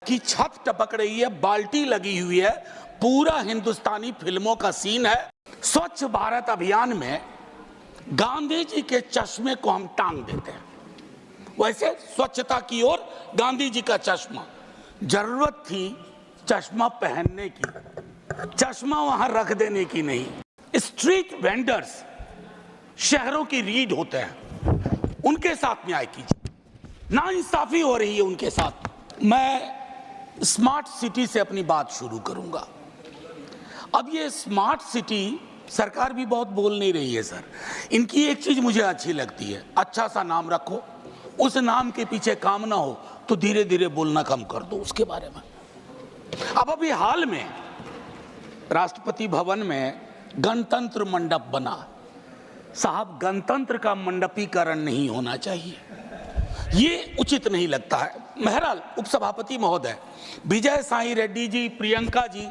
की छत टपक रही है, बाल्टी लगी हुई है, पूरा हिंदुस्तानी फिल्मों का सीन है। स्वच्छ भारत अभियान में गांधी जी के चश्मे को हम टांग देते हैं। वैसे स्वच्छता की ओर गांधी जी का चश्मा, जरूरत थी चश्मा पहनने की, चश्मा वहां रख देने की नहीं। स्ट्रीट वेंडर्स शहरों की रीढ़ होते हैं, उनके साथ न्याय कीजिए। नाइंसाफी हो रही है उनके साथ। मैं स्मार्ट सिटी से अपनी बात शुरू करूंगा। अब ये स्मार्ट सिटी सरकार भी बहुत बोल नहीं रही है सर। इनकी एक चीज मुझे अच्छी लगती है, अच्छा सा नाम रखो, उस नाम के पीछे काम ना हो तो धीरे धीरे बोलना कम कर दो उसके बारे में। अब अभी हाल में राष्ट्रपति भवन में गणतंत्र मंडप बना। साहब, गणतंत्र का मंडपीकरण नहीं होना चाहिए, ये उचित नहीं लगता है। बहरहाल उपसभापति महोदय, विजय साई रेड्डी जी, प्रियंका जी,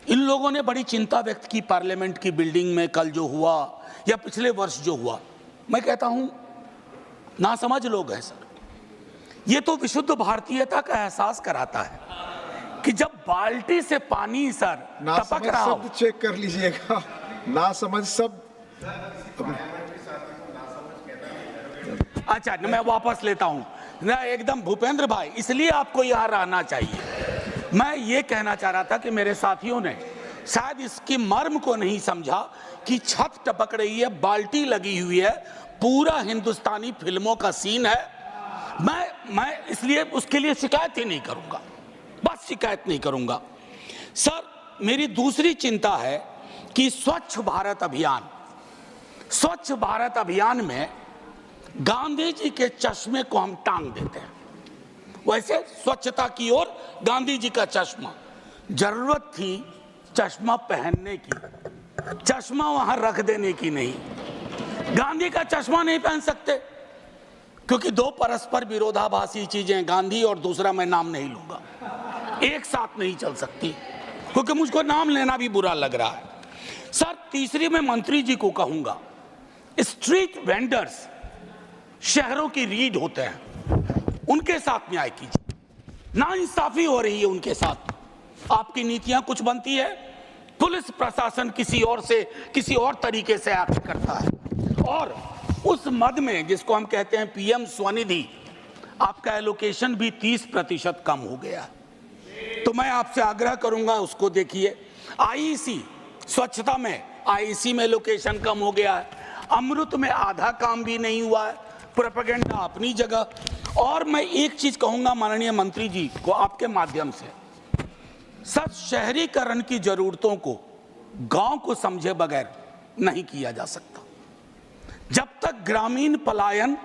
इन लोगों ने बड़ी चिंता व्यक्त की पार्लियामेंट की बिल्डिंग में कल जो हुआ या पिछले वर्ष जो हुआ। मैं कहता हूं नासमझ लोग हैं सर। ये तो विशुद्ध भारतीयता का एहसास कराता है कि जब बाल्टी से पानी सर टपक रहा हो। शब्द चेक कर लीजिएगा, नासमझ शब्द। अच्छा, मैं वापस लेता हूं ना, एकदम भूपेंद्र भाई, इसलिए आपको यहां रहना चाहिए। मैं ये कहना चाह रहा था कि मेरे साथियों ने शायद इसकी मर्म को नहीं समझा कि छत टपक रही है, बाल्टी लगी हुई है, पूरा हिंदुस्तानी फिल्मों का सीन है। मैं इसलिए उसके लिए शिकायत ही नहीं करूंगा, बस शिकायत नहीं करूंगा। सर, मेरी दूसरी चिंता है कि स्वच्छ भारत अभियान में गांधी जी के चश्मे को हम टांग देते हैं। वैसे स्वच्छता की ओर गांधी जी का चश्मा, जरूरत थी चश्मा पहनने की, चश्मा वहां रख देने की नहीं। गांधी का चश्मा नहीं पहन सकते क्योंकि दो परस्पर विरोधाभासी चीजें, गांधी और दूसरा मैं नाम नहीं लूंगा, एक साथ नहीं चल सकती, क्योंकि मुझको नाम लेना भी बुरा लग रहा है। सर, तीसरी मैं मंत्री जी को कहूंगा, स्ट्रीट वेंडर्स शहरों की रीढ़ होते हैं, उनके साथ न्याय कीजिए। नाइंसाफी हो रही है उनके साथ। आपकी नीतियां कुछ बनती है, पुलिस प्रशासन किसी और तरीके से एक्ट करता है, और उस मद में जिसको हम कहते हैं पीएम स्वनिधि, आपका एलोकेशन भी 30% कम हो गया। तो मैं आपसे आग्रह करूंगा, उसको देखिए। आईईसी स्वच्छता में, आईईसी में एलोकेशन कम हो गया है। अमृत में आधा काम भी नहीं हुआ है, प्रोपेगेंडा अपनी जगह। और मैं एक चीज कहूंगा माननीय मंत्री जी को आपके माध्यम से, सर, शहरीकरण की जरूरतों को गांव को समझे बगैर नहीं किया जा सकता। जब तक ग्रामीण पलायन,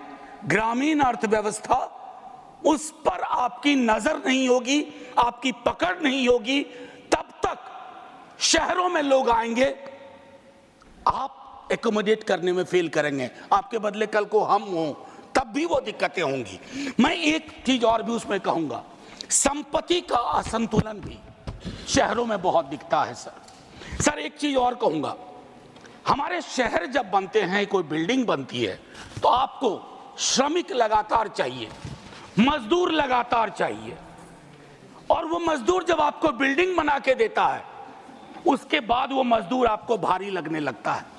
ग्रामीण अर्थव्यवस्था, उस पर आपकी नजर नहीं होगी, आपकी पकड़ नहीं होगी, तब तक शहरों में लोग आएंगे, आप एकोमोडेट करने में फेल करेंगे। आपके बदले कल को हम हों, तब भी वो दिक्कतें होंगी। मैं एक चीज और भी उसमें कहूंगा, संपत्ति का असंतुलन भी शहरों में बहुत दिखता है सर। एक चीज और कहूंगा, हमारे शहर जब बनते हैं, कोई बिल्डिंग बनती है, तो आपको श्रमिक लगातार चाहिए, मजदूर लगातार चाहिए, और वो मजदूर जब आपको बिल्डिंग बना के देता है, उसके बाद वो मजदूर आपको भारी लगने लगता है।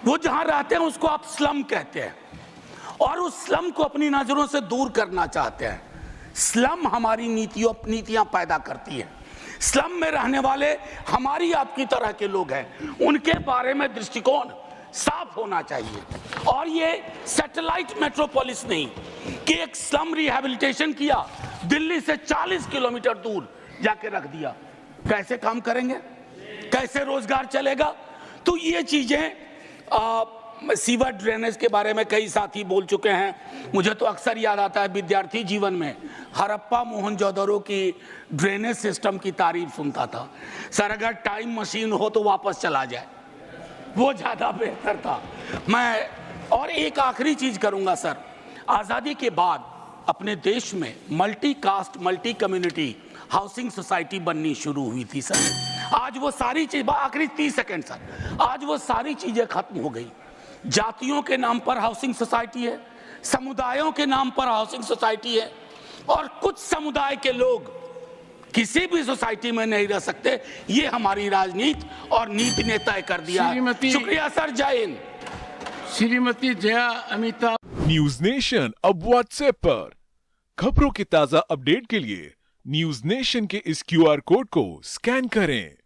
वो जहां रहते हैं उसको आप स्लम कहते हैं, और उस स्लम को अपनी नजरों से दूर करना चाहते हैं। स्लम हमारी नीतियां पैदा करती है। स्लम में रहने वाले हमारी आपकी तरह के लोग हैं, उनके बारे में दृष्टिकोण साफ होना चाहिए। और ये सैटेलाइट मेट्रोपोलिस नहीं कि एक स्लम रिहैबिलिटेशन किया, दिल्ली से 40 किलोमीटर दूर जाके रख दिया। कैसे काम करेंगे, कैसे रोजगार चलेगा? तो ये चीजें, सीवर ड्रेनेज के बारे में कई साथी बोल चुके हैं। मुझे तो अक्सर याद आता है विद्यार्थी जीवन में हड़प्पा मोहनजोदड़ो की ड्रेनेज सिस्टम की तारीफ सुनता था। सर, अगर टाइम मशीन हो तो वापस चला जाए, वो ज्यादा बेहतर था। मैं और एक आखिरी चीज करूंगा सर, आजादी के बाद अपने देश में multi caste, multi community housing society बननी शुरू हुई थी सर। आज वो सारी चीज, आखिरी 30 सेकंड सर, आज वो सारी चीजें खत्म हो गई। जातियों के नाम पर हाउसिंग सोसाइटी है, समुदायों के नाम पर हाउसिंग सोसाइटी है, और कुछ समुदाय के लोग किसी भी सोसाइटी में नहीं रह सकते, ये हमारी राजनीति और नीति ने तय कर दिया है। शुक्रिया सर, जय हिंद। श्रीमती जया अमिताभ। न्यूज नेशन अब व्हाट्सएप पर खबरों के ताजा अपडेट के लिए न्यूज नेशन के इस QR कोड को स्कैन करें।